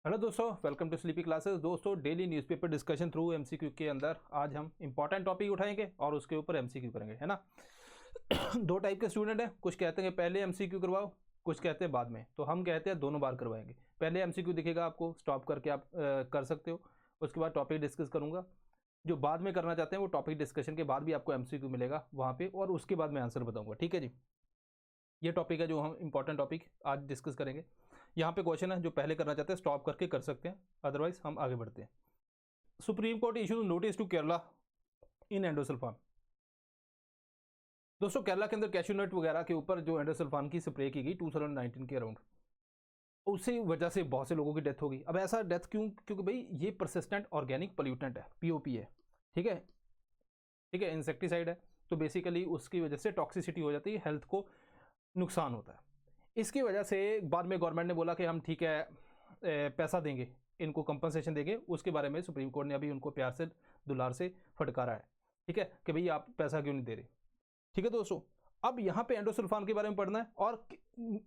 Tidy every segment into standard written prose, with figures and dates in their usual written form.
Hello दोस्तों, welcome to sleepy classes. दोस्तों, daily newspaper discussion through MCQ के अंदर आज हम इंपॉर्टेंट टॉपिक उठाएंगे और उसके ऊपर एमसीक्यू करेंगे, है ना। दो टाइप के स्टूडेंट हैं, कुछ कहते हैं पहले एमसीक्यू करवाओ, कुछ कहते हैं बाद में। तो हम कहते हैं दोनों बार करवाएंगे। पहले एमसीक्यू दिखेगा आपको, स्टॉप करके आप कर सकते हो। उसके बाद टॉपिक डिस्कस करूंगा। जो बाद में करना चाहते हैं वो टॉपिक डिस्कशन के बाद भी आपको एमसीक्यू मिलेगा वहाँ पे, और उसके बाद मैं आंसर बताऊंगा। ठीक है जी, ये टॉपिक है जो हम इंपॉर्टेंट टॉपिक आज डिस्कस करेंगे। यहाँ पे क्वेश्चन है, जो पहले करना चाहते हैं स्टॉप करके कर सकते हैं, अदरवाइज हम आगे बढ़ते हैं। Supreme Court issue notice to Kerala in endosulfan. दोस्तों, केरला के अंदर कैशू नट वगैरह के ऊपर जो एंडोसल्फान की स्प्रे की गई 2019 के अराउंड, उसी वजह से बहुत से लोगों की डेथ हो गई। अब ऐसा डेथ क्यों? क्योंकि भाई ये परसिस्टेंट ऑर्गेनिक पोल्यूटेंट है, पीओपी है। ठीक है, ठीक है, इंसेक्टिसाइड है। तो बेसिकली उसकी वजह से टॉक्सिसिटी हो जाती है, हेल्थ को नुकसान होता है। इसकी वजह से बाद में गवर्नमेंट ने बोला कि हम ठीक है पैसा देंगे, इनको कंपनसेशन देंगे। उसके बारे में सुप्रीम कोर्ट ने अभी उनको प्यार से दुलार से फटकारा है। ठीक है, कि भाई आप पैसा क्यों नहीं दे रहे। ठीक है दोस्तों, अब यहाँ पे एंडोसल्फान के बारे में पढ़ना है, और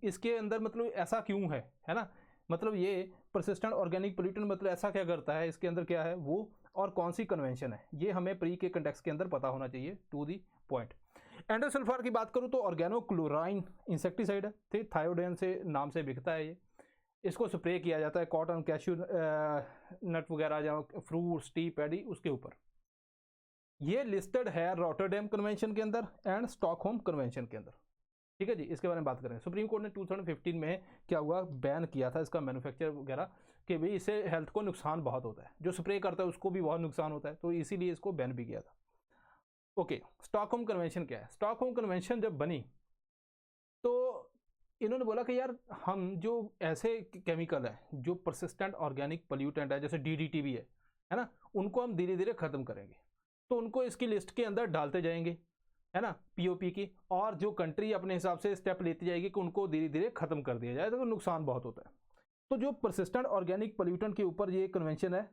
इसके अंदर मतलब ऐसा क्यों है ना। मतलब ये परसिस्टेंट ऑर्गेनिक पोल्यूटेंट मतलब ऐसा क्या करता है, इसके अंदर क्या है वो, और कौन सी कन्वेंशन है, ये हमें प्री के कंटेक्स्ट के अंदर पता होना चाहिए। To the point. एंडोसल्फान की बात करूं तो ऑर्गेनोक्लोराइन इंसेक्टिसाइड है, ठीक, थायोडेन से नाम से बिकता है ये। इसको स्प्रे किया जाता है कॉटन, कैश्यू नट वगैरह, या फ्रूट्स, टी, पैडी, उसके ऊपर। ये लिस्टेड है रॉटरडैम कन्वेंशन के अंदर एंड स्टॉकहोम कन्वेंशन के अंदर। ठीक है जी, इसके बारे में बात करेंगे। सुप्रीम कोर्ट ने 2015 में क्या हुआ, बैन किया था इसका मैन्युफैक्चर वगैरह, कि भाई इससे हेल्थ को नुकसान बहुत होता है, जो स्प्रे करता है उसको भी बहुत नुकसान होता है, तो इसीलिए इसको बैन भी किया था। ओके, स्टॉकहोम कन्वेंशन क्या है? स्टॉकहोम कन्वेंशन जब बनी तो इन्होंने बोला कि यार हम जो ऐसे केमिकल है जो परसिस्टेंट ऑर्गेनिक पोल्यूटेंट है, जैसे डीडीटी भी है ना, उनको हम धीरे धीरे खत्म करेंगे। तो उनको इसकी लिस्ट के अंदर डालते जाएंगे, है ना, पीओपी की। और जो कंट्री अपने हिसाब से स्टेप लेती जाएगी कि उनको धीरे धीरे खत्म कर दिया जाए, तो नुकसान बहुत होता है। तो जो परसिस्टेंट ऑर्गेनिक पोल्यूटेंट के ऊपर ये कन्वेंशन है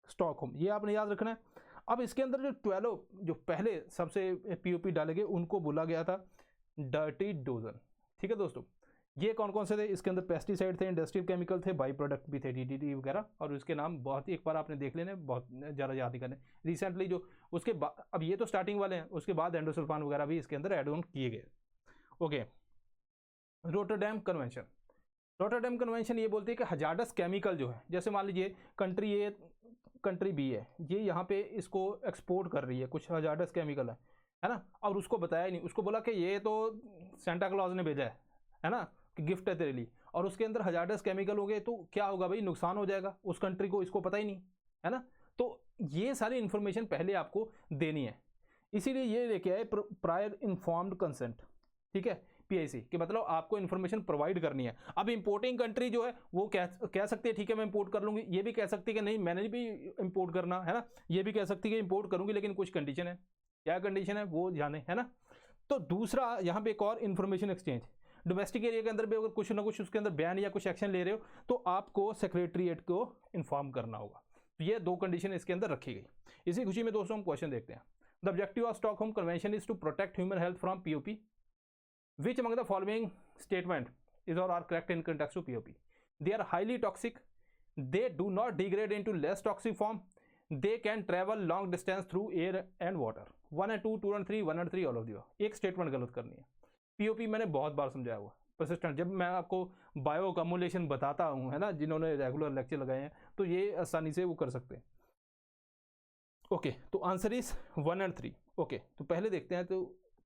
स्टॉकहोम, ये आपने याद रखना है। अब इसके अंदर जो 12 जो पहले सबसे पीओपी डाले गए उनको बोला गया था डर्टी डोजन। ठीक है दोस्तों, ये कौन कौन से थे? इसके अंदर पेस्टिसाइड थे, इंडस्ट्रियल केमिकल थे, बाई प्रोडक्ट भी थे, डीडीटी वगैरह। और उसके नाम बहुत, एक बार आपने देख लेने, बहुत ज़्यादा याद नहीं करने। रिसेंटली जो उसके बाद, अब ये तो स्टार्टिंग वाले हैं, उसके बाद एंडोसल्फान वगैरह भी इसके अंदर एड ऑन किए गए। Okay, Rotterdam convention. Rotterdam convention ये बोलती है कि हजार्डस केमिकल जो है, जैसे मान लीजिए कंट्री ए कंट्री बी है, ये यहाँ पे इसको एक्सपोर्ट कर रही है, कुछ हजार्डस केमिकल है ना, और उसको बताया ही नहीं। उसको बोला कि ये तो सेंटा क्लॉज ने भेजा है ना, कि गिफ्ट है तेरे लिए, और उसके अंदर हजार्डस केमिकल हो गए, तो क्या होगा भाई, नुकसान हो जाएगा उस कंट्री को, इसको पता ही नहीं है ना। तो ये सारी इंफॉर्मेशन पहले आपको देनी है, इसीलिए ये लेके आए प्रायर इन्फॉर्म्ड कंसेंट। ठीक है, पीआईसी कि मतलब आपको इन्फॉर्मेशन प्रोवाइड करनी है। अब इंपोर्टिंग कंट्री जो है वो कह सकती है ठीक है मैं इंपोर्ट कर लूंगी, ये भी कह सकती है कि नहीं मैंने भी इंपोर्ट करना है ना, ये भी कह सकती है कि इंपोर्ट करूंगी, लेकिन कुछ कंडीशन है। क्या कंडीशन है वो जाने, है ना। तो दूसरा यहाँ पे एक और इन्फॉर्मेशन एक्सचेंज, डोमेस्टिक एरिया के अंदर भी अगर कुछ ना कुछ उसके अंदर बैन या कुछ एक्शन ले रहे हो तो आपको सेक्रेटरीट को इन्फॉर्म करना होगा। तो ये दो कंडीशन इसके अंदर रखी गई। इसी खुशी में दोस्तों हम क्वेश्चन देखते हैं। The objective of Stockholm convention is to protect human health from POP. Which among the following statement is or are correct in context to POP? They are highly toxic. They do not degrade into less toxic form. They can travel long distance through air and water. 1 and 2, 2 and 3, 1 and 3 all of you. एक statement गलत करनी है। POP मैंने बहुत बार समझाया हुआ, persistent. जब मैं आपको बायो अकोमोलेशन बताता हूँ, है ना, जिन्होंने रेगुलर लेक्चर लगाए हैं, तो ये आसानी से वो कर सकते हैं। ओके, तो आंसर इज 1 and 3। ओके, तो पहले देखते हैं तो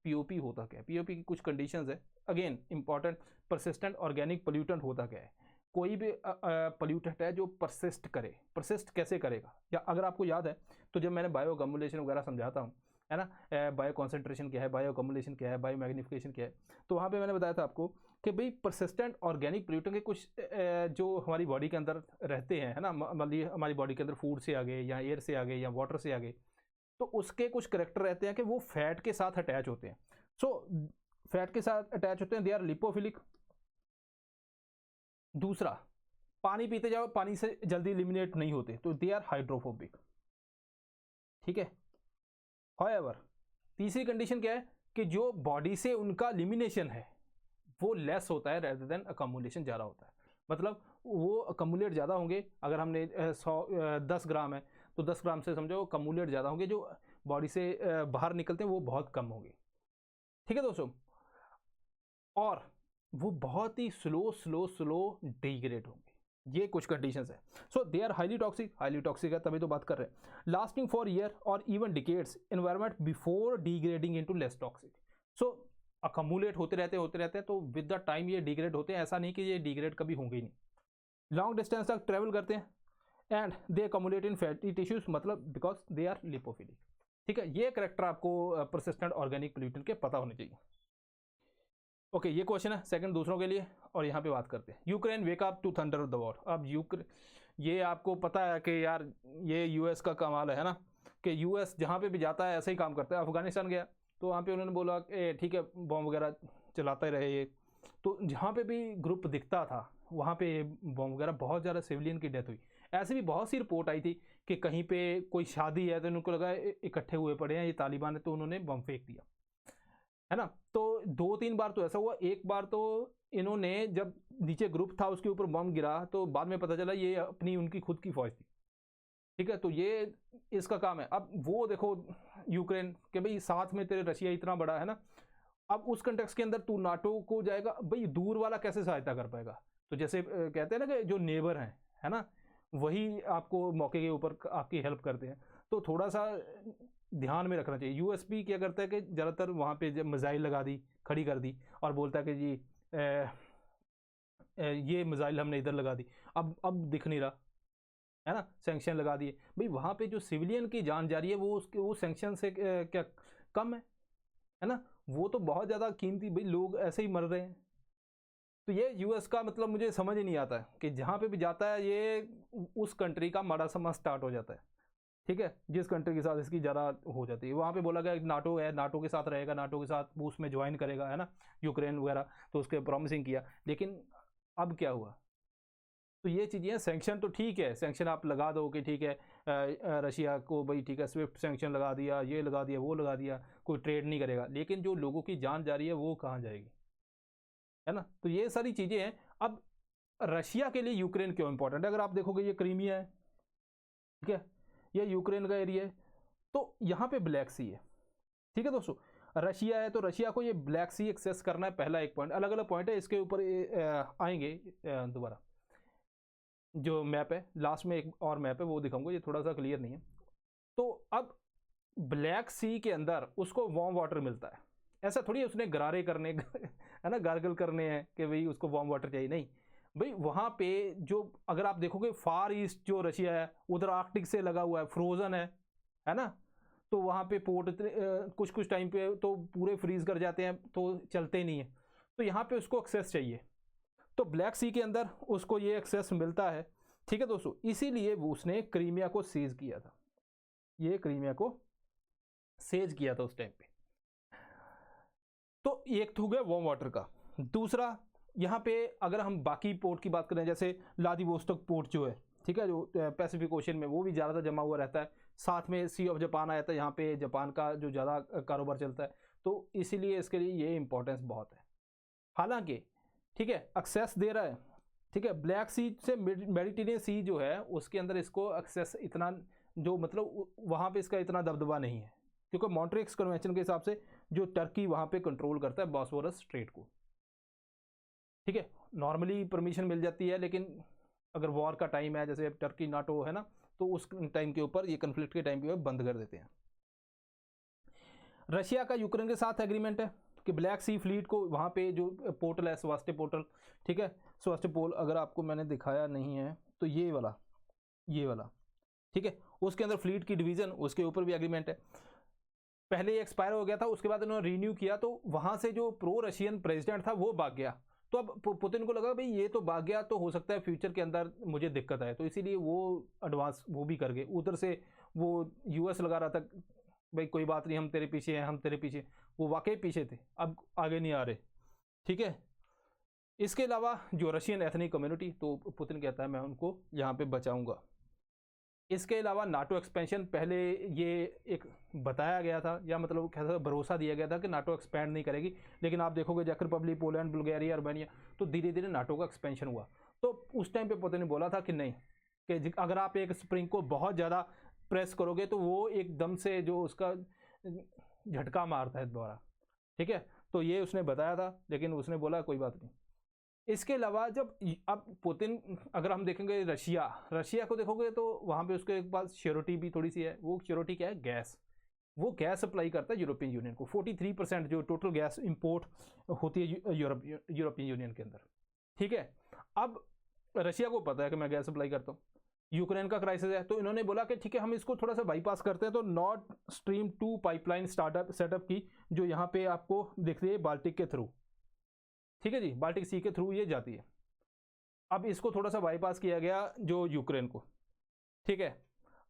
पीओपी होता क्या है। पीओपी की कुछ कंडीशंस है, again important. Persistent organic pollutant होता क्या है? कोई भी पोल्यूटेंट है जो परसिस्ट करे। परसिस्ट कैसे करेगा? या अगर आपको याद है तो जब मैंने बायो अकोमोलेशन वगैरह समझाता हूँ, है ना, बायो कॉन्सेंट्रेशन क्या है, बायो अकोमोलेशन क्या है, बायो मैग्निफिकेशन क्या है, तो वहाँ पे मैंने बताया था आपको कि भाई परसिस्टेंट ऑर्गेनिक पोल्यूटेंट के कुछ जो हमारी बॉडी के अंदर रहते हैं, है ना, हमारी बॉडी के अंदर फूड से आ गए, या एयर से आ गए, या वाटर से आ गए, तो उसके कुछ करेक्टर रहते हैं कि वो फैट के साथ अटैच होते हैं। सो फैट के साथ अटैच होते हैं, दे आर लिपोफिलिक। दूसरा, पानी पीते जाओ, पानी से जल्दी एलिमिनेट नहीं होते, तो दे आर हाइड्रोफोबिक। ठीक है, हाउएवर तीसरी कंडीशन क्या है कि जो बॉडी से उनका एलिमिनेशन है वो लेस होता है रेदर देन अकोमोलेशन ज़्यादा होता है। मतलब वो कम्युलेट ज़्यादा होंगे। अगर हमने 10 ग्राम है तो 10 ग्राम से समझो कम्युलेट ज़्यादा होंगे, जो बॉडी से बाहर निकलते हैं वो बहुत कम होंगे। ठीक है दोस्तों, और वो बहुत ही स्लो डिग्रेड होंगे। ये कुछ कंडीशंस है। So they are highly toxic है, तभी तो बात कर रहे हैं। Lasting for year or even decades environment before degrading into less toxic. So accumulate होते रहते हैं, तो विद द टाइम ये डिग्रेड होते हैं। ऐसा नहीं कि ये डिग्रेड कभी होंगे ही नहीं। लॉन्ग डिस्टेंस तक ट्रेवल करते हैं and they accumulate in fatty tissues, मतलब बिकॉज दे आर लिपोफिलिक। ठीक है, ये करेक्टर आपको परसिस्टेंट ऑर्गेनिक पोल्यूटेंट के पता होने चाहिए। ओके, ये क्वेश्चन है सेकंड दूसरों के लिए, और यहाँ पे बात करते हैं Ukraine wake up to thunder of the war. अब ये आपको पता है कि यार ये यूएस का कमाल है ना, कि यूएस जहाँ पे भी जाता है ऐसे ही काम करता है। अफगानिस्तान गया तो वहाँ पे उन्होंने बोला कि ठीक है बॉम्ब वगैरह चलाता ही रहे ये, तो जहाँ पे भी ग्रुप दिखता था वहाँ पे बॉम्ब वगैरह, बहुत ज़्यादा सिविलियन की डेथ हुई। ऐसे भी बहुत सी रिपोर्ट आई थी कि कहीं पे कोई शादी है तो उनको लगा इकट्ठे हुए पड़े हैं ये तालिबान है, तो उन्होंने बम फेंक दिया, है ना। तो 2-3 बार तो ऐसा हुआ। एक बार तो इन्होंने जब नीचे ग्रुप था उसके ऊपर बम गिरा तो बाद में पता चला ये अपनी उनकी खुद की फौज थी। ठीक है, तो ये इसका काम है। अब वो देखो यूक्रेन के भाई साथ में तेरे रशिया इतना बड़ा है ना, अब उस कंटेक्स्ट के अंदर तू नाटो को जाएगा, भाई दूर वाला कैसे सहायता कर पाएगा। तो जैसे कहते हैं ना कि जो नेबर हैं, है ना, वही आपको मौके के ऊपर आपकी हेल्प करते हैं। तो थोड़ा सा ध्यान में रखना चाहिए। यूएस भी क्या करता है कि ज़्यादातर वहाँ पे जब मिसाइल लगा दी, खड़ी कर दी, और बोलता है कि जी ये मिसाइल हमने इधर लगा दी, अब दिख नहीं रहा, है ना, सैंक्शन लगा दिए। भाई वहाँ पे जो सिविलियन की जान जा रही है वो सैंक्शन से क्या कम है ना, वो तो बहुत ज़्यादा कीमती, भाई लोग ऐसे ही मर रहे हैं। तो ये यूएस का मतलब मुझे समझ ही नहीं आता है कि जहाँ पे भी जाता है ये उस कंट्री का माड़ा समा स्टार्ट हो जाता है। ठीक है, जिस कंट्री के साथ इसकी ज़रा हो जाती है। वहाँ पे बोला गया नाटो है, नाटो के साथ रहेगा, नाटो के साथ वो उसमें ज्वाइन करेगा, है ना, यूक्रेन वगैरह, तो उसके प्रॉमिसिंग किया। लेकिन अब क्या हुआ। तो ये चीज़ें, सैंक्शन तो ठीक है, सैंक्शन आप लगा दो कि ठीक है रशिया को भाई ठीक है स्विफ्ट सैंक्शन लगा दिया, ये लगा दिया, वो लगा दिया, कोई ट्रेड नहीं करेगा, लेकिन जो लोगों की जान जा रही है वो कहाँ जाएगी, है ना। तो ये सारी चीज़ें हैं। अब रशिया के लिए यूक्रेन क्यों इंपॉर्टेंट है, अगर आप देखोगे ये क्रीमिया है, ठीक है, ये यूक्रेन का एरिया है, तो यहाँ पे ब्लैक सी है। ठीक है दोस्तों, रशिया है तो रशिया को ये ब्लैक सी एक्सेस करना है, पहला एक पॉइंट। अलग अलग पॉइंट है, इसके ऊपर आएंगे दोबारा। जो मैप है लास्ट में, एक और मैप है वो दिखाऊंगा, ये थोड़ा सा क्लियर नहीं है। तो अब ब्लैक सी के अंदर उसको वार्म वाटर मिलता है। ऐसा थोड़ी उसने गरारे करने है ना, गार्गल करने हैं कि भाई उसको वार्म वाटर चाहिए, नहीं भाई। वहाँ पे जो अगर आप देखोगे फार ईस्ट जो रशिया है उधर आर्कटिक से लगा हुआ है, फ्रोजन है ना। तो वहाँ पे पोर्ट कुछ कुछ टाइम पे तो पूरे फ्रीज कर जाते हैं, तो चलते ही नहीं है। तो यहाँ पे उसको एक्सेस चाहिए, तो ब्लैक सी के अंदर उसको ये एक्सेस मिलता है। ठीक है दोस्तों, इसीलिए उसने क्रीमिया को सीज किया था, ये क्रीमिया को सीज किया था उस टाइम पे। तो एक तो हो गया वार्म वाटर का। दूसरा, यहाँ पे अगर हम बाकी पोर्ट की बात करें, जैसे व्लादिवोस्तोक पोर्ट जो है, ठीक है, जो पैसिफिक ओशन में, वो भी ज़्यादातर जमा हुआ रहता है। साथ में सी ऑफ जापान आया था, यहाँ पे जापान का जो ज़्यादा कारोबार चलता है, तो इसीलिए इसके लिए ये इंपॉर्टेंस बहुत है। हालांकि ठीक है एक्सेस दे रहा है, ठीक है, ब्लैक सी से मेडिटेरियन सी जो है उसके अंदर इसको एक्सेस इतना, जो मतलब वहाँ पे इसका इतना दबदबा नहीं है, क्योंकि मॉन्ट्रिक्स कन्वेंशन के हिसाब से जो टर्की वहाँ पे कंट्रोल करता है बॉस्फोरस स्ट्रेट को। ठीक है, नॉर्मली परमिशन मिल जाती है, लेकिन अगर वॉर का टाइम है, जैसे टर्की नाटो है ना, तो उस टाइम के ऊपर, ये कन्फ्लिक्ट के टाइम पे बंद कर देते हैं। रशिया का यूक्रेन के साथ एग्रीमेंट है कि ब्लैक सी फ्लीट को, वहाँ पे जो पोर्टल है सेवास्टोपोल, ठीक है, सेवास्टोपोल अगर आपको मैंने दिखाया नहीं है तो ये वाला, ठीक है, उसके अंदर फ्लीट की डिवीजन, उसके ऊपर भी एग्रीमेंट है। पहले एक्सपायर हो गया था, उसके बाद उन्होंने रीन्यू किया, तो वहाँ से जो प्रो रशियन प्रेसिडेंट था वो भाग गया। तो अब पुतिन को लगा भाई ये तो भाग गया, तो हो सकता है फ्यूचर के अंदर मुझे दिक्कत आए, तो इसीलिए वो एडवांस वो भी कर गए। उधर से वो यूएस लगा रहा था भाई कोई बात नहीं, हम तेरे पीछे हैं, हम तेरे पीछे, वो वाकई पीछे थे, अब आगे नहीं आ रहे। ठीक है, इसके अलावा जो रशियन एथनिक कम्युनिटी, तो पुतिन कहता है मैं उनको यहाँ पे बचाऊंगा। इसके अलावा नाटो एक्सपेंशन, पहले ये एक बताया गया था, या मतलब कैसा भरोसा दिया गया था कि नाटो एक्सपैंड नहीं करेगी, लेकिन आप देखोगे चेक रिपब्लिक, पोलैंड, बुल्गारिया, अर्मेनिया, तो धीरे धीरे नाटो का एक्सपेंशन हुआ। तो उस टाइम पे पुतिन ने बोला था कि नहीं, कि अगर आप एक स्प्रिंग को बहुत ज़्यादा प्रेस करोगे तो वो एकदम से जो उसका झटका मारता है दोबारा, ठीक है। तो ये उसने बताया था, लेकिन उसने बोला कोई बात नहीं। इसके अलावा जब अब पुतिन, अगर हम देखेंगे रशिया को देखोगे तो वहाँ पे उसके पास श्योरिटी भी थोड़ी सी है। वो श्योरिटी क्या है? गैस। वो गैस सप्लाई करता है यूरोपियन यूनियन को। 43% जो टोटल गैस इंपोर्ट होती है यूरोपियन यूनियन के अंदर, ठीक है। अब रशिया को पता है कि मैं गैस सप्लाई करता हूँ, यूक्रेन का क्राइसिस है, तो इन्होंने बोला कि ठीक है हम इसको थोड़ा सा बाईपास करते हैं। तो नॉर्थ स्ट्रीम 2 पाइपलाइन सेटअप की, जो यहाँ पे आपको दिख रही है बाल्टिक के थ्रू, ठीक है जी, बाल्टिक सी के थ्रू ये जाती है। अब इसको थोड़ा सा बाईपास किया गया जो यूक्रेन को, ठीक है।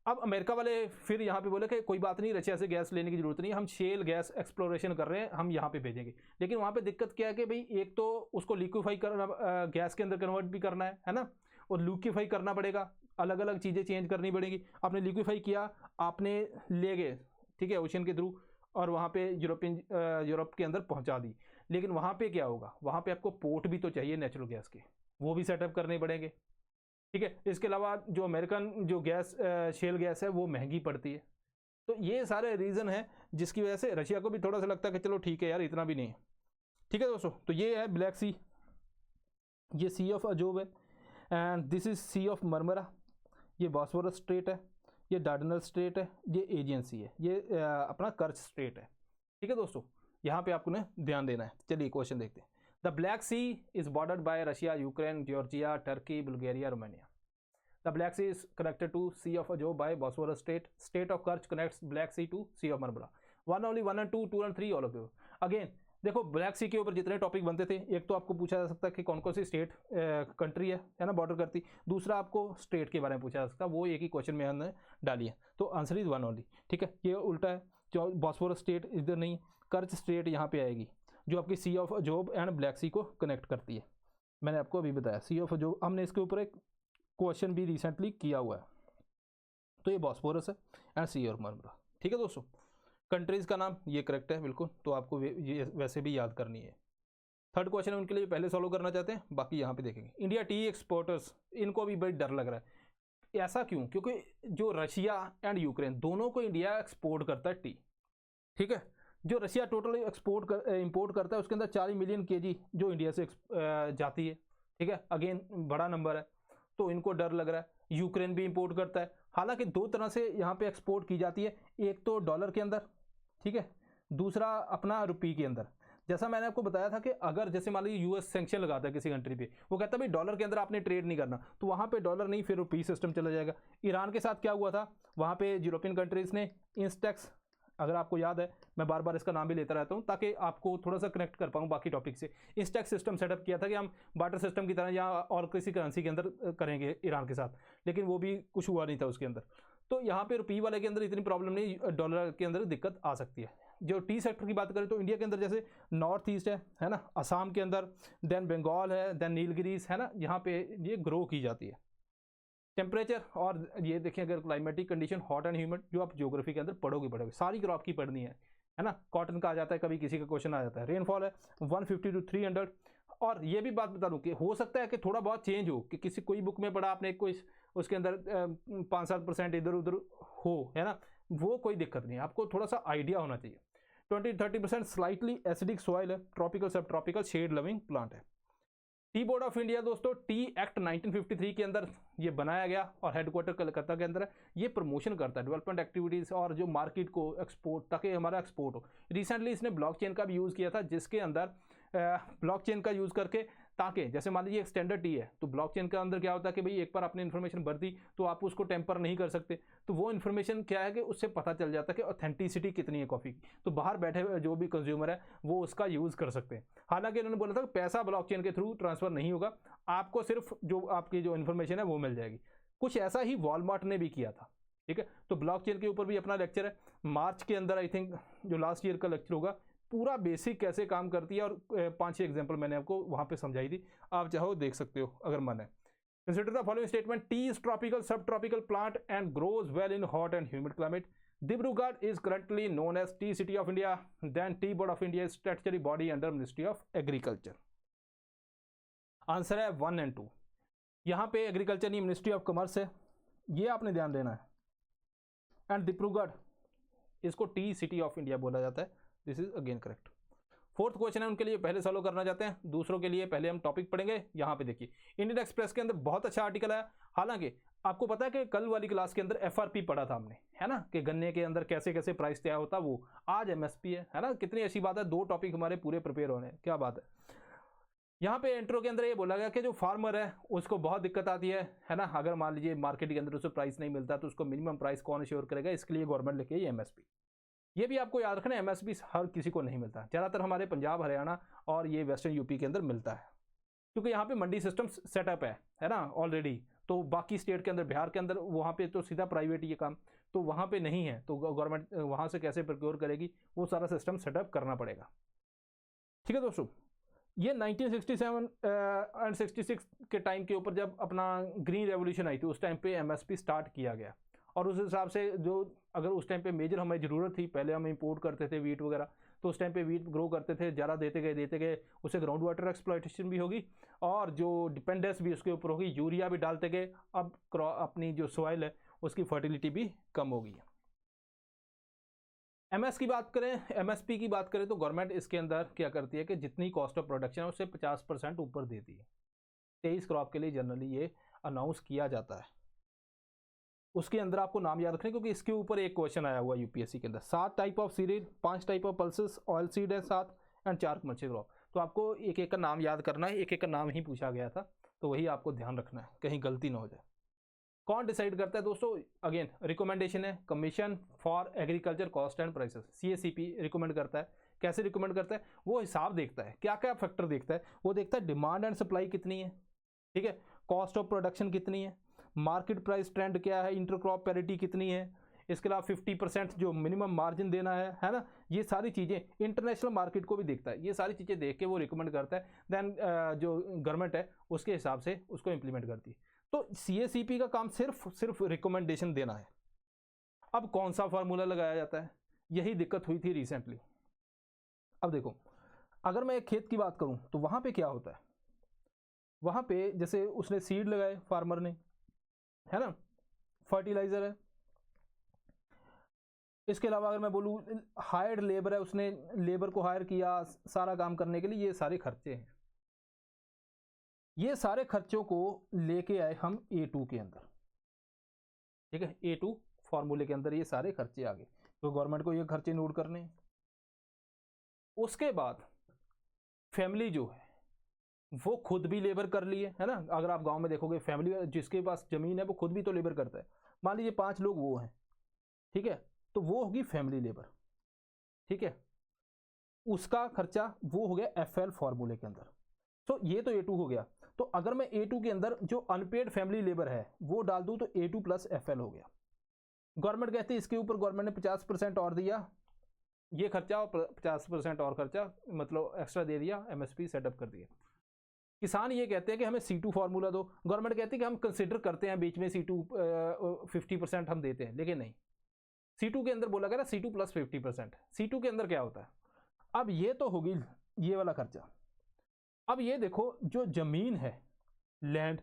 अब अमेरिका वाले फिर यहाँ पे बोले कि कोई बात नहीं, रशिया से गैस लेने की जरूरत नहीं, हम शेल गैस एक्सप्लोरेशन कर रहे हैं, हम यहाँ पे भेजेंगे। लेकिन वहाँ पे दिक्कत क्या है कि भाई एक तो उसको लिक्विफाई करना, गैस के अंदर कन्वर्ट भी करना है ना, और लिक्विफाई करना पड़ेगा, अलग अलग चीज़ें चेंज करनी पड़ेगी। आपने लिक्विफाई किया, आपने ले गए, ठीक है, ओशन के थ्रू, और वहाँ पे यूरोप के अंदर पहुँचा दी। लेकिन वहाँ पे क्या होगा? वहाँ पे आपको पोर्ट भी तो चाहिए नेचुरल गैस के, वो भी सेटअप करने पड़ेंगे, ठीक है। इसके अलावा जो अमेरिकन जो गैस शेल गैस है वो महंगी पड़ती है। तो ये सारे रीज़न है जिसकी वजह से रशिया को भी थोड़ा सा लगता है कि चलो ठीक है यार, इतना भी नहीं है, ठीक है दोस्तों। तो ये है ब्लैक सी, ये सी ऑफ अजोब है, and this is Sea of Marmara, ये बॉस्फोरस स्ट्रेट है, ये डार्डनल स्ट्रेट है, ये एजियन सी है, ये अपना कर्च स्ट्रेट है, ठीक है दोस्तों। यहाँ पे आपको ने ध्यान देना है। चलिए क्वेश्चन देखते हैं। The Black Sea is bordered by Russia, Ukraine, Georgia, Turkey, Bulgaria, Romania. The Black Sea is connected to Sea of Azov by Bosphorus Strait. State of Kerch connects Black Sea to Sea of Marmara. One only, 1 and 2, 2 and 3, all of you. Again, देखो black सी के ऊपर जितने topic बनते थे, एक तो आपको पूछा जा सकता है कि कौन कौन सी स्टेट कंट्री है ना, बॉर्डर करती। दूसरा आपको स्टेट के बारे में पूछा जा सकता है, वो एक ही क्वेश्चन में हमने डाली है। तो आंसर इज 1 ओनली, ठीक है। ये उल्टा है, जो बॉस्फोरस स्टेट इधर नहीं, कर्च स्टेट यहाँ पे आएगी, जो आपकी सी ऑफ अजोब एंड ब्लैक सी को कनेक्ट करती है। मैंने आपको अभी बताया सी ऑफ अजोब, हमने इसके ऊपर एक क्वेश्चन भी रिसेंटली किया हुआ है। तो ये बॉस्फोरस है एंड सी और मरमरा, ठीक है दोस्तों। कंट्रीज का नाम ये करेक्ट है बिल्कुल, तो आपको ये वैसे भी याद करनी है। थर्ड क्वेश्चन उनके लिए पहले सॉल्व करना चाहते हैं, बाकी यहाँ पे देखेंगे। इंडिया टी एक्सपोर्टर्स, इनको भी बड़ी डर लग रहा है। ऐसा क्यों? क्योंकि जो रशिया एंड यूक्रेन दोनों को इंडिया एक्सपोर्ट करता है टी, ठीक है। जो रशिया टोटल इंपोर्ट करता है उसके अंदर 40 मिलियन केजी जो इंडिया से जाती है, ठीक है। अगेन बड़ा नंबर है, तो इनको डर लग रहा है। यूक्रेन भी इंपोर्ट करता है, हालांकि दो तरह से यहाँ पे एक्सपोर्ट की जाती है, एक तो डॉलर के अंदर, ठीक है, दूसरा अपना रुपये के अंदर। जैसा मैंने आपको बताया था कि अगर जैसे मान लीजिए यूएस सैंक्शन लगाता है किसी कंट्री पे, वो कहता है भाई डॉलर के अंदर आपने ट्रेड नहीं करना, तो वहाँ पे डॉलर नहीं, फिर रुपये सिस्टम चला जाएगा। ईरान के साथ क्या हुआ था? वहाँ पे यूरोपियन कंट्रीज़ ने इंस्टेक्स, अगर आपको याद है, मैं बार बार इसका नाम भी लेता रहता हूँ ताकि आपको थोड़ा सा कनेक्ट कर पाऊँ बाकी टॉपिक से। इंस्टेक्स सिस्टम सेटअप किया था कि हम बार्टर सिस्टम की तरह या और किसी करेंसी के अंदर करेंगे ईरान के साथ, लेकिन वो भी कुछ हुआ नहीं था उसके अंदर। तो यहाँ पे रुपये वाले के अंदर इतनी प्रॉब्लम नहीं, डॉलर के अंदर दिक्कत आ सकती है। जो टी सेक्टर की बात करें तो इंडिया के अंदर जैसे नॉर्थ ईस्ट है ना, असम के अंदर, देन बंगाल है, देन नीलगिरीज है ना, यहाँ पे ये ग्रो की जाती है। टेम्परेचर और ये देखिए, अगर climatic condition hot and humid, जो आप ज्योग्राफी के अंदर पढ़ोगे सारी क्रॉप की पढ़नी है ना। कॉटन का आ जाता है, कभी किसी का क्वेश्चन आ जाता है। रेनफॉल है 150 to 300। और ये भी बात बता दूं कि हो सकता है कि थोड़ा बहुत चेंज हो, कि किसी कोई बुक में पढ़ा आपने, कोई उसके अंदर 5-7% इधर उधर हो, है ना, वो कोई दिक्कत नहीं, आपको थोड़ा सा आइडिया होना चाहिए। 20-30% स्लाइटली एसिडिक सॉइल है, tropical sub tropical shade loving plant है। टी बोर्ड ऑफ इंडिया दोस्तों, टी एक्ट 1953 के अंदर ये बनाया गया और हेडक्वार्टर कलकत्ता के अंदर है। ये प्रमोशन करता है डेवलपमेंट एक्टिविटीज़ और जो मार्केट को एक्सपोर्ट, ताकि हमारा एक्सपोर्ट हो। रिसेंटली इसने ब्लॉकचेन का भी यूज़ किया था, जिसके अंदर ब्लॉकचेन का यूज़ करके, ताकि जैसे मान लीजिए एक स्टैंडर्ड टी है, तो ब्लॉकचेन के अंदर क्या होता है कि भाई एक बार आपने इन्फॉर्मेशन भर दी तो आप उसको टेम्पर नहीं कर सकते। तो वो इन्फॉर्मेशन क्या है कि उससे पता चल जाता है कि ऑथेंटिसिटी कितनी है कॉफ़ी की, तो बाहर बैठे हुए जो भी कंज्यूमर है वो उसका यूज़ कर सकते हैं। हालांकि उन्होंने बोला था कि पैसा ब्लॉकचेन के थ्रू ट्रांसफ़र नहीं होगा, आपको सिर्फ जो आपकी जो इन्फॉर्मेशन है वो मिल जाएगी। कुछ ऐसा ही वॉलमार्ट ने भी किया था, ठीक है। तो ब्लॉकचेन के ऊपर भी अपना लेक्चर है मार्च के अंदर, आई थिंक जो लास्ट ईयर का लेक्चर होगा, पूरा बेसिक कैसे काम करती है, और 5-6 एग्जांपल मैंने आपको वहाँ पे समझाई थी, आप चाहो देख सकते हो अगर मन है। Consider the following statement, tea is tropical sub tropical plant and grows well in hot and humid climate. Dibrugarh is currently known as Tea City of India. Then Tea Board of India is statutory body under Ministry of Agriculture. Answer है 1 and 2। यहाँ पे agriculture नहीं, ministry of commerce है, ये आपने ध्यान देना है। एंड डिब्रूगढ़, इसको टी सिटी ऑफ इंडिया बोला जाता है। This is again correct. Fourth question है उनके लिए, पहले सॉल्व करना चाहते हैं, दूसरों के लिए पहले हम टॉपिक पढ़ेंगे। यहाँ पे देखिए इंडियन एक्सप्रेस के अंदर बहुत अच्छा आर्टिकल है। हालांकि आपको पता है कि कल वाली क्लास के अंदर एफआरपी पढ़ा था हमने, है ना, कि गन्ने के अंदर कैसे कैसे प्राइस तय होता, वो आज एमएसपी है ना। कितनी अच्छी बात है, 2 टॉपिक हमारे पूरे प्रिपेयर होने हैं, क्या बात है। यहाँ पे इंट्रो के अंदर ये बोला गया कि जो फार्मर है उसको बहुत दिक्कत आती है ना। अगर मान लीजिए मार्केट के अंदर उसे प्राइस नहीं मिलता तो उसको मिनिमम प्राइस कौन अश्योर करेगा, इसके लिए गवर्नमेंट लेके ये एमएसपी। ये भी आपको याद रखना है, एमएसपी हर किसी को नहीं मिलता, ज़्यादातर हमारे पंजाब, हरियाणा और ये वेस्टर्न यूपी के अंदर मिलता है, क्योंकि यहाँ पे मंडी सिस्टम सेटअप है ना ऑलरेडी। तो बाकी स्टेट के अंदर, बिहार के अंदर, वहाँ पे तो सीधा प्राइवेट ये काम, तो वहाँ पे नहीं है, तो गवर्नमेंट वहाँ से कैसे प्रोक्योर करेगी, वो सारा सिस्टम सेटअप करना पड़ेगा। ठीक है दोस्तों, ये 1967 एंड 66 के टाइम के ऊपर जब अपना ग्रीन रेवोल्यूशन आई थी, उस टाइम पे एमएसपी स्टार्ट किया गया। और उस हिसाब से जो अगर उस टाइम पे मेजर हमें ज़रूरत थी, पहले हम इंपोर्ट करते थे वीट वगैरह, तो उस टाइम पे वीट ग्रो करते थे, ज़्यादा देते गए, उससे ग्राउंड वाटर एक्सप्लॉयटेशन भी होगी और जो डिपेंडेंस भी उसके ऊपर होगी, यूरिया भी डालते गए। अब अपनी जो सॉइल है उसकी फर्टिलिटी भी कम होगी। एमएसपी की बात करें तो गवर्नमेंट इसके अंदर क्या करती है कि जितनी कॉस्ट ऑफ प्रोडक्शन है उससे 50% ऊपर देती है। 23 क्रॉप के लिए जनरली ये अनाउंस किया जाता है। उसके अंदर आपको नाम याद रखने, क्योंकि इसके ऊपर एक क्वेश्चन आया हुआ यूपीएससी के अंदर। 7 type of cereals, 5 type of pulses, oil seed है 7 एंड 4 कमर्शियल क्रॉप। तो आपको एक एक का नाम याद करना है, एक एक का नाम ही पूछा गया था, तो वही आपको ध्यान रखना है, कहीं गलती ना हो जाए। कौन डिसाइड करता है दोस्तों, अगेन रिकमेंडेशन है, commission for agriculture cost and prices, CACP recommend करता है। कैसे रिकमेंड करता है, वो हिसाब देखता है, क्या क्या फैक्टर देखता है, वो देखता है डिमांड एंड सप्लाई कितनी है, ठीक है, कॉस्ट ऑफ प्रोडक्शन कितनी है, मार्केट प्राइस ट्रेंड क्या है, इंटरक्रॉप पैरिटी कितनी है, इसके अलावा 50% जो मिनिमम मार्जिन देना है ना, ये सारी चीज़ें, इंटरनेशनल मार्केट को भी देखता है। ये सारी चीज़ें देख के वो रिकमेंड करता है, देन जो गवर्नमेंट है उसके हिसाब से उसको इम्प्लीमेंट करती है। तो सीएसीपी का काम सिर्फ रिकमेंडेशन देना है। अब कौन सा फार्मूला लगाया जाता है, यही दिक्कत हुई थी रिसेंटली। अब देखो, अगर मैं एक खेत की बात करूं तो वहां पे क्या होता है, वहां पे जैसे उसने सीड लगाए फार्मर ने, है ना, फर्टिलाइजर है, इसके अलावा अगर मैं बोलूं हायर्ड लेबर है, उसने लेबर को हायर किया सारा काम करने के लिए, ये सारे खर्चे हैं। ये सारे खर्चों को लेके आए हम A2 के अंदर, ठीक है, A2 फॉर्मूले के अंदर ये सारे खर्चे आ गए, तो गवर्नमेंट को ये खर्चे नोट करने हैं। उसके बाद फैमिली जो है वो खुद भी लेबर कर लिए, है ना। अगर आप गांव में देखोगे, फैमिली जिसके पास जमीन है वो खुद भी तो लेबर करता है। मान लीजिए 5 लोग वो हैं, ठीक है, तो वो होगी फैमिली लेबर, ठीक है, उसका खर्चा वो हो गया FL फॉर्मूले के अंदर। तो ये तो A2 हो गया। तो अगर मैं A2 के अंदर जो अनपेड फैमिली लेबर है वो डाल दूं तो A2 प्लस FL हो गया। गवर्नमेंट कहती है इसके ऊपर गवर्नमेंट ने 50% और दिया, ये खर्चा और 50% और खर्चा, मतलब एक्स्ट्रा दे दिया, MSP सेटअप कर दिया। किसान ये कहते हैं कि हमें C2 फार्मूला दो, गवर्नमेंट कहती है कि हम कंसिडर करते हैं बीच में C2 50% हम देते हैं, लेकिन नहीं, C2 के अंदर बोला गया ना C2 प्लस 50%। C2 के अंदर क्या होता है, अब ये तो होगी ये वाला खर्चा। अब ये देखो, जो जमीन है, लैंड,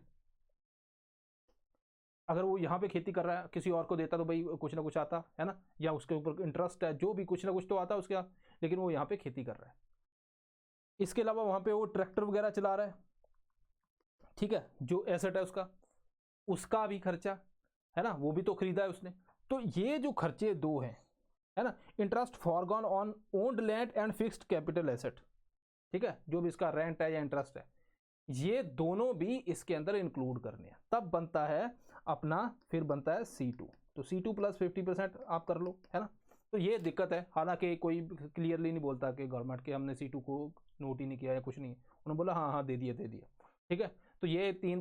अगर वो यहाँ पे खेती कर रहा है, किसी और को देता तो भाई कुछ ना कुछ आता, है ना, या उसके ऊपर इंटरेस्ट है, जो भी कुछ ना कुछ तो आता है उसके, लेकिन वो यहाँ पे खेती कर रहा है। इसके अलावा वहाँ पे वो ट्रैक्टर वगैरह चला रहा है, ठीक है, जो एसेट है उसका भी खर्चा, है ना, वो भी तो खरीदा है उसने। तो ये जो खर्चे दो हैं, है ना, interest foregone on owned land and fixed capital asset, ठीक है, जो भी इसका रेंट है या इंटरेस्ट है, ये दोनों भी इसके अंदर इंक्लूड करने हैं, तब बनता है अपना, फिर बनता है C2। तो C2 प्लस 50% आप कर लो, है ना। तो ये दिक्कत है, हालांकि कोई क्लियरली नहीं बोलता कि गवर्नमेंट के हमने C2 को नोट ही नहीं किया या कुछ नहीं, उन्होंने बोला हाँ हाँ दे दिया, ठीक है। तो ये 3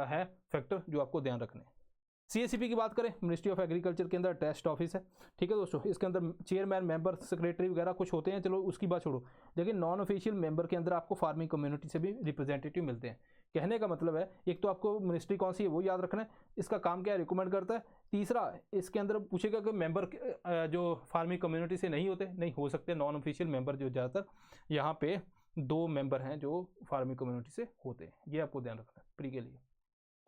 है फैक्टर जो आपको ध्यान रखने हैं। CACP की बात करें, मिनिस्ट्री ऑफ एग्रीकल्चर के अंदर टेस्ट ऑफिस है, ठीक है दोस्तों, इसके अंदर चेयरमैन, मेंबर, सेक्रेटरी वगैरह कुछ होते हैं, चलो उसकी बात छोड़ो, लेकिन नॉन ऑफिशियल मेंबर के अंदर आपको फार्मिंग कम्युनिटी से भी रिप्रेजेंटेटिव मिलते हैं। कहने का मतलब है, एक तो आपको मिनिस्ट्री कौन सी है वो याद रखना है, इसका काम क्या है, रिकमेंड करता है। तीसरा, इसके अंदर पूछेगा कि मेंबर जो फार्मिंग कम्युनिटी से नहीं होते, नहीं हो सकते, नॉन ऑफिशियल मेंबर जो ज़्यादातर, यहाँ पे 2 मेंबर हैं जो फार्मिंग कम्युनिटी से होते हैं, ये आपको ध्यान रखना है प्री के लिए।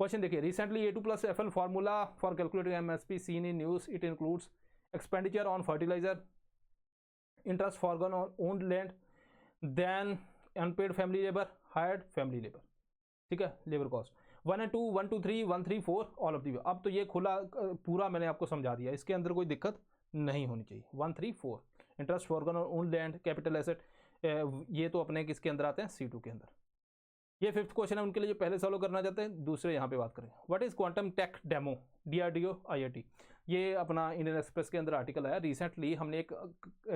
क्वेश्चन देखिए, recently A2+FL formula for calculating MSP seen in news, it includes expenditure on fertiliser, interest forgone on owned land, then unpaid family labour, hired family labour, ठीक है, labour cost 1 and 2, 1 2 3 1 3 4 all of the. अब तो ये खुला पूरा मैंने आपको समझा दिया, इसके अंदर कोई दिक्कत नहीं होनी चाहिए। 1 3 4 interest forgone on own land, capital asset, ये तो अपने किसके अंदर आते हैं, C2 के अंदर। ये 5th क्वेश्चन है उनके लिए जो पहले सॉल्व करना चाहते हैं। दूसरे यहाँ पे बात करें, what is quantum tech demo, DRDO IIT। ये अपना इंडियन एक्सप्रेस के अंदर आर्टिकल आया रिसेंटली। हमने एक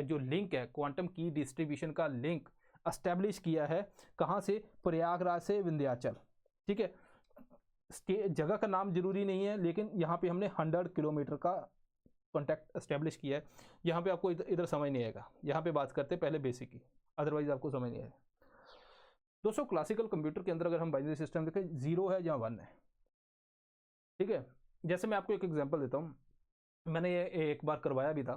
जो लिंक है क्वांटम की डिस्ट्रीब्यूशन का लिंक एस्टेब्लिश किया है, कहाँ से, प्रयागराज से विंध्याचल, ठीक है। जगह का नाम जरूरी नहीं है, लेकिन यहाँ पे हमने 100 किलोमीटर का कॉन्टैक्ट एस्टेब्लिश किया है। यहाँ पे आपको इधर समझ नहीं आएगा, यहाँ पे बात करते हैं पहले बेसिक की, अदरवाइज आपको समझ नहीं आएगा। दोस्तों क्लासिकल कंप्यूटर के अंदर अगर हम बाइनरी सिस्टम देखें, 0 है या 1 है, ठीक है। जैसे मैं आपको एक एग्जांपल देता हूँ, मैंने ये एक बार करवाया भी था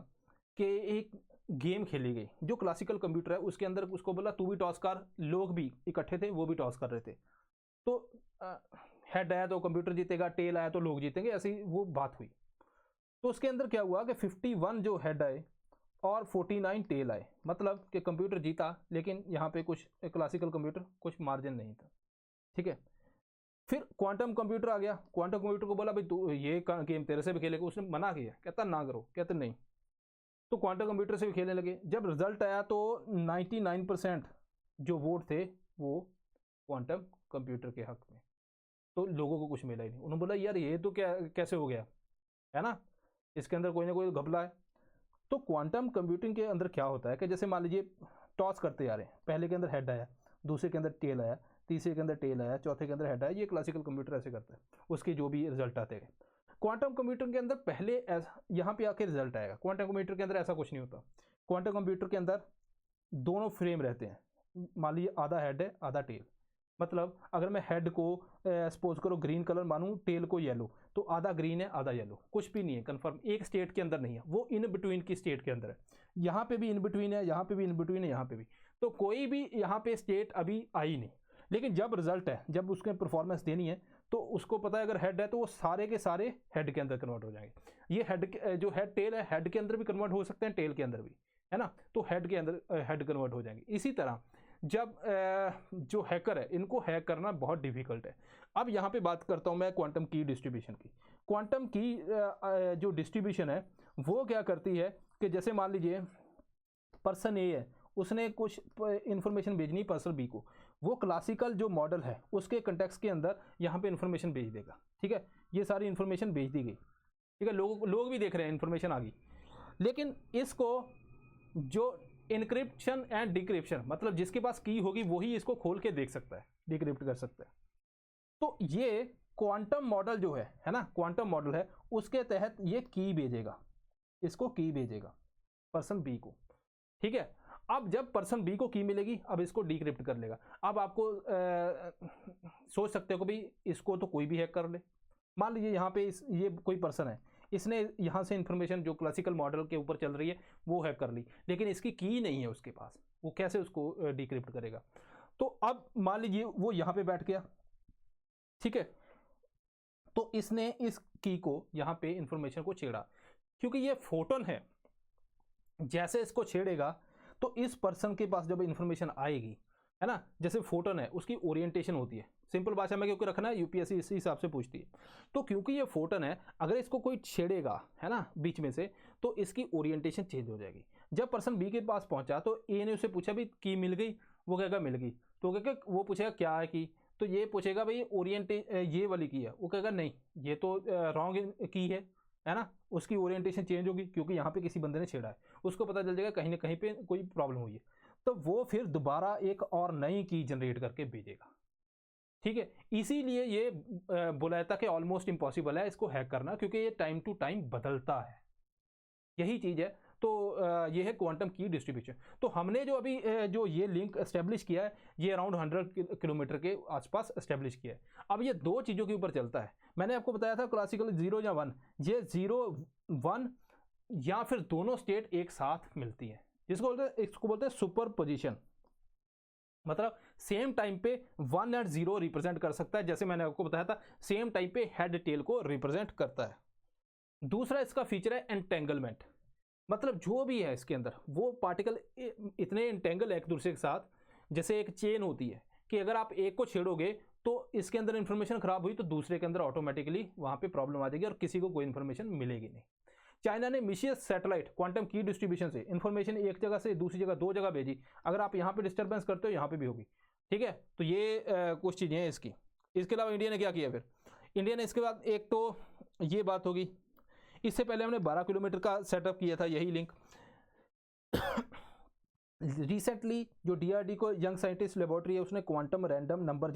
कि एक गेम खेली गई जो क्लासिकल कंप्यूटर है, उसके अंदर उसको बोला तू भी टॉस कर, लोग भी इकट्ठे थे, वो भी टॉस कर रहे थे। तो हेड आया तो कंप्यूटर जीतेगा, टेल आया तो लोग जीतेंगे, ऐसी वो बात हुई। तो उसके अंदर क्या हुआ कि 51 जो हेड आए और 49 टेल आए, मतलब कि कंप्यूटर जीता, लेकिन यहाँ पे कुछ क्लासिकल कंप्यूटर कुछ मार्जिन नहीं था, ठीक है। फिर क्वांटम कंप्यूटर आ गया, क्वांटम कंप्यूटर को बोला भाई तू ये गेम तेरे से भी खेलेगा, उसने मना किया, कहता ना करो, कहते नहीं। तो क्वांटम कंप्यूटर से भी खेलने लगे। जब रिजल्ट आया तो 99% जो वोट थे वो क्वांटम कंप्यूटर के हक में, तो लोगों को कुछ मिला ही नहीं। उन्होंने बोला यार ये तो क्या कैसे हो गया, है ना, इसके अंदर कोई ना कोई घपला है। तो क्वांटम कंप्यूटिंग के अंदर क्या होता है कि जैसे मान लीजिए टॉस करते जा रहे हैं, पहले के अंदर हेड आया, दूसरे के अंदर टेल आया, तीसरे के अंदर टेल आया, चौथे के अंदर हेड आया, ये क्लासिकल कंप्यूटर ऐसे करता है, उसके जो भी रिजल्ट आते हैं। क्वांटम कंप्यूटर के अंदर पहले यहाँ पे आके रिजल्ट आएगा। क्वांटम कंप्यूटर के अंदर ऐसा कुछ नहीं होता। क्वांटम कंप्यूटर के अंदर दोनों फ्रेम रहते हैं, मान लीजिए आधा हेड है आधा टेल, मतलब अगर मैं हेड को सपोज करो ग्रीन कलर मानूं, टेल को येलो, तो आधा ग्रीन है आधा येलो, कुछ भी नहीं है, कंफर्म एक स्टेट के अंदर नहीं है, वो इन बिटवीन की स्टेट के अंदर है। यहाँ पे भी इन बिटवीन है, यहाँ पे भी इन बिटवीन है, यहाँ पे भी, तो कोई भी यहाँ पे स्टेट अभी आई नहीं। लेकिन जब रिजल्ट है, जब उसके परफॉर्मेंस देनी है, तो उसको पता है अगर हेड है तो वो सारे के सारे हेड के अंदर कन्वर्ट हो जाएंगे। ये हेड जो हेड टेल है, हेड के अंदर भी कन्वर्ट हो सकते हैं, टेल के अंदर भी, है ना, तो हेड के अंदर हेड कन्वर्ट हो जाएंगे। इसी तरह जब जो हैकर है, इनको हैक करना बहुत डिफिकल्ट है। अब यहाँ पे बात करता हूँ मैं क्वांटम की डिस्ट्रीब्यूशन की। क्वांटम की जो डिस्ट्रीब्यूशन है वो क्या करती है कि जैसे मान लीजिए पर्सन ए है, उसने कुछ इन्फॉर्मेशन भेजनी पर्सन बी को, वो क्लासिकल जो मॉडल है उसके कंटेक्स्ट के अंदर यहाँ पे इन्फॉर्मेशन भेज देगा, ठीक है। ये सारी इन्फॉर्मेशन भेज दी गई, ठीक है, लोग भी देख रहे हैं, इन्फॉर्मेशन आ गई। लेकिन इसको जो इनक्रिप्शन एंड डिक्रिप्शन, मतलब जिसके पास की होगी वही इसको खोल के देख सकता है, डिक्रिप्ट कर सकता है। तो ये क्वांटम मॉडल जो है ना, क्वांटम मॉडल है, उसके तहत ये की भेजेगा, इसको की भेजेगा पर्सन बी को, ठीक है। अब जब पर्सन बी को की मिलेगी, अब इसको डिक्रिप्ट कर लेगा। अब आपको सोच सकते हो कि भाई इसको तो कोई भी हैक कर ले। मान लीजिए यहाँ पे ये कोई पर्सन है, इसने यहाँ से इन्फॉर्मेशन जो क्लासिकल मॉडल के ऊपर चल रही है वो हैक कर ली, लेकिन इसकी की नहीं है उसके पास, वो कैसे उसको डिक्रिप्ट करेगा। तो अब मान लीजिए वो यहाँ पे बैठ गया, ठीक है, तो इसने इस की को यहाँ पे इंफॉर्मेशन को छेड़ा, क्योंकि ये फोटोन है, जैसे इसको छेड़ेगा तो इस पर्सन के पास जब इंफॉर्मेशन आएगी, है ना, जैसे फोटोन है उसकी ओरिएंटेशन होती है, सिंपल भाषा में क्योंकि रखना है, यूपीएससी इसी हिसाब से पूछती है। तो क्योंकि ये फोटोन है, अगर इसको कोई छेड़ेगा, है ना, बीच में से, तो इसकी ओरिएंटेशन चेंज हो जाएगी। जब पर्सन बी के पास पहुंचा तो ए ने उससे पूछा भी की मिल गई, वो कहेगा मिल गई, तो कहेगा, वो पूछेगा क्या है की, तो ये पूछेगा भाई ये वाली की है, वो कहेगा नहीं ये तो रॉन्ग की है ना, उसकी ओरिएंटेशन चेंज होगी क्योंकि यहाँ पे किसी बंदे ने छेड़ा है, उसको पता चल जाएगा कहीं ना कहीं पे कोई प्रॉब्लम हुई है, तो वो फिर दोबारा एक और नई की जनरेट करके भेजेगा, ठीक है। इसीलिए ये बोला जाता है कि ऑलमोस्ट इम्पॉसिबल है इसको हैक करना, क्योंकि ये टाइम टू टाइम बदलता है, यही चीज़ है। तो ये है क्वांटम की डिस्ट्रीब्यूशन। तो हमने जो अभी जो ये लिंक एस्टेब्लिश किया है, ये अराउंड 100 किलोमीटर के आसपास एस्टेब्लिश किया है। अब ये दो चीज़ों के ऊपर चलता है, मैंने आपको बताया था क्लासिकल 0 या 1, ये 0 1 या फिर दोनों स्टेट एक साथ मिलती है, इसको बोलते हैं सुपर पोजिशन, मतलब सेम टाइम पे 1 और 0 रिप्रेजेंट कर सकता है, जैसे मैंने आपको बताया था सेम टाइम पे हेड टेल को रिप्रेजेंट करता है। दूसरा इसका फीचर है एंटेंगलमेंट, मतलब जो भी है इसके अंदर वो पार्टिकल इतने एंटेंगल है एक दूसरे के साथ, जैसे एक चेन होती है कि अगर आप एक को छेड़ोगे तो इसके अंदर इंफॉर्मेशन खराब हुई तो दूसरे के अंदर ऑटोमेटिकली वहां पे प्रॉब्लम आ जाएगी और किसी को कोई इंफॉर्मेशन मिलेगी नहीं। चाइना ने मिशियस सैटेलाइट क्वांटम की डिस्ट्रीब्यूशन से इंफॉर्मेशन एक जगह से दूसरी जगह 2 जगह भेजी, अगर आप यहाँ पे डिस्टर्बेंस करते हो यहाँ पे भी होगी, ठीक है। तो ये कुछ चीज़ें हैं इसकी। इसके अलावा इंडिया ने क्या किया फिर, इंडिया ने इसके बाद एक तो ये बात होगी, इससे पहले हमने 12 किलोमीटर का सेटअप किया था यही लिंक। रिसेंटली जो डीआरडी को यंग साइंटिस्ट लेबोरेटरी है उसने क्वांटम रैंडम नंबर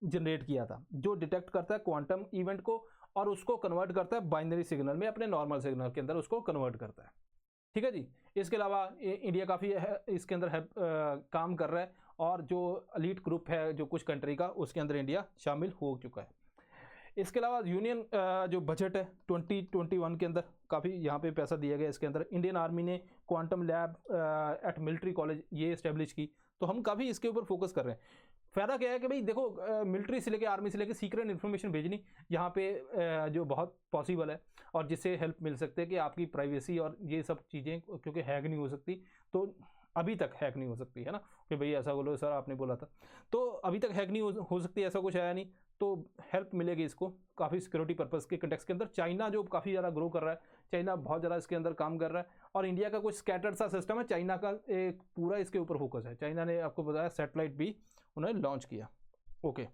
जनरेट किया था, जो डिटेक्ट करता है क्वांटम इवेंट को और उसको कन्वर्ट करता है बाइनरी सिग्नल में, अपने नॉर्मल सिग्नल के अंदर उसको कन्वर्ट करता है, ठीक है जी। इसके अलावा इंडिया काफ़ी इसके अंदर काम कर रहा है और जो एलीट ग्रुप है जो कुछ कंट्री का उसके अंदर इंडिया शामिल हो चुका है। इसके अलावा यूनियन जो बजट है 2021 के अंदर काफ़ी यहाँ पे पैसा दिया गया। इसके अंदर इंडियन आर्मी ने quantum lab at military college ये इस्टेब्लिश की, तो हम काफ़ी इसके ऊपर फोकस कर रहे हैं। फ़ायदा क्या है कि भाई देखो मिलिट्री से लेकर आर्मी से लेकर सीक्रेट इन्फॉर्मेशन भेजनी यहाँ पे जो बहुत पॉसिबल है और जिससे हेल्प मिल सकती है कि आपकी प्राइवेसी और ये सब चीज़ें क्योंकि हैक नहीं हो सकती, तो अभी तक हैक नहीं हो सकती है ना कि भाई ऐसा बोलो सर आपने बोला था, तो अभी तक हैक नहीं हो सकती, ऐसा कुछ है नहीं, तो हेल्प मिलेगी इसको काफ़ी सिक्योरिटी पर्पज़ के कंटेक्स्ट के अंदर। चाइना जो काफ़ी ज़्यादा ग्रो कर रहा है, चाइना बहुत ज़्यादा इसके अंदर काम कर रहा है और इंडिया का कुछ स्कैटर्ड सा सिस्टम है, चाइना का एक पूरा इसके ऊपर फोकस है। चाइना ने आपको बताया सैटेलाइट भी उन्होंने लॉन्च किया। ओके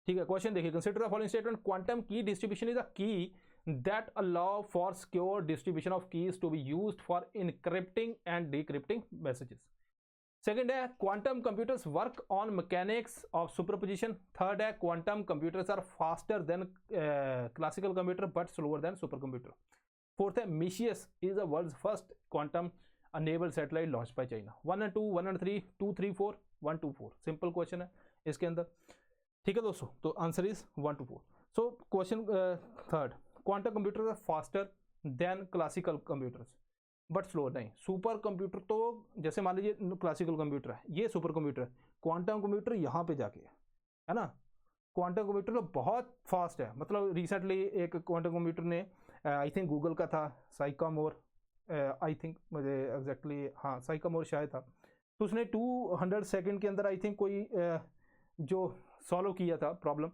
ठीक है, क्वेश्चन देखिए, consider the following statement, quantum की डिस्ट्रीब्यूशन इज अ की that allow for secure distribution of keys to be used for encrypting and decrypting messages. Second है quantum computers work on mechanics of superposition. Third है quantum computers are faster than classical computer but slower than supercomputer. Fourth है Messius is the world's first quantum enabled satellite launched by China. 1 and 2, 1 and 3, 2, 3, 4, 1, 2, 4 simple question है इसके अंदर, ठीक है दोस्तों। तो answer is 1 to 4. So question third, quantum computer are faster than classical computers but slower नहीं। Super computer तो जैसे मान लीजिए क्लासिकल कंप्यूटर है, ये सुपर कंप्यूटर है, क्वांटम कंप्यूटर यहाँ पे जाके है ना, क्वांटम कंप्यूटर तो बहुत फास्ट है। मतलब रिसेंटली एक क्वांटम कंप्यूटर ने आई थिंक गूगल का था साइकामोर, आई थिंक मुझे एग्जैक्टली हाँ साइकामोर शायद था, तो उसने 200 सेकेंड के अंदर आई थिंक कोई जो सॉल्व किया था प्रॉब्लम,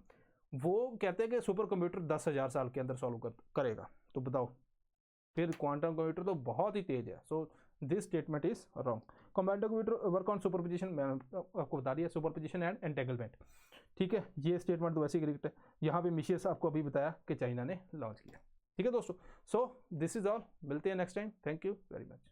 वो कहते हैं कि सुपर कंप्यूटर 10,000 साल के अंदर सॉल्व करेगा। तो बताओ फिर क्वांटम कंप्यूटर तो बहुत ही तेज है। So this statement is wrong. Quantum computer work on superposition, मैंने आपको बता दिया सुपरपोजिशन एंड एंटेंगलमेंट, ठीक है। ये स्टेटमेंट तो वैसे ही करेक्ट है। यहाँ पे मिशियस आपको अभी बताया कि चाइना ने लॉन्च किया, ठीक है दोस्तों। सो दिस इज ऑल, मिलते हैं next time, thank you very much.